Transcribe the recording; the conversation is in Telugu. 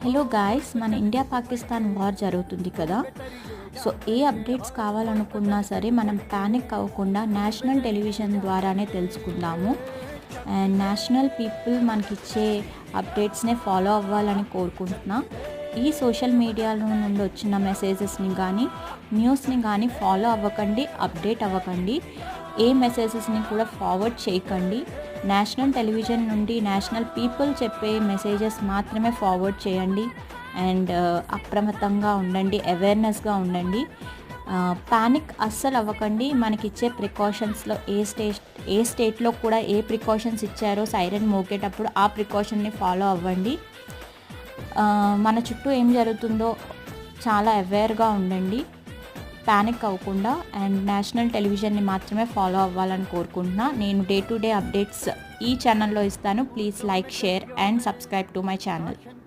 హలో గాయ్స్, మన ఇండియా పాకిస్తాన్ వార్ జరుగుతుంది కదా. సో ఏ అప్డేట్స్ కావాలనుకున్నా సరే మనం ప్యానిక్ అవ్వకుండా నేషనల్ టెలివిజన్ ద్వారానే తెలుసుకుందాము. అండ్ నేషనల్ పీపుల్ మనకిచ్చే అప్డేట్స్నే ఫాలో అవ్వాలని కోరుకుంటున్నా. ఈ సోషల్ మీడియాలో నుండి వచ్చిన మెసేజెస్ని కానీ న్యూస్ని కానీ ఫాలో అవ్వకండి, అప్డేట్ అవ్వకండి. ఏ మెసేజెస్ని కూడా ఫార్వర్డ్ చేయకండి. నేషనల్ టెలివిజన్ నుండి నేషనల్ పీపుల్ చెప్పే మెసేజెస్ మాత్రమే ఫార్వర్డ్ చేయండి. అండ్ అప్రమత్తంగా ఉండండి, అవేర్నెస్గా ఉండండి. ప్యానిక్ అస్సలు అవ్వకండి. మనకిచ్చే ప్రికాషన్స్లో ఏ స్టేట్లో కూడా ఏ ప్రికాషన్స్ ఇచ్చారో సైరన్ మోగేటప్పుడు ఆ ప్రికాషన్ని ఫాలో అవ్వండి. మన చుట్టూ ఏం జరుగుతుందో చాలా అవేర్గా ఉండండి, ప్యానిక్ అవ్వకుండా. అండ్ నేషనల్ టెలివిజన్ని మాత్రమే ఫాలో అవ్వాలని కోరుకుంటున్నా. నేను డే టు డే అప్డేట్స్ ఈ ఛానల్లో ఇస్తాను. Please like, share and subscribe to my channel.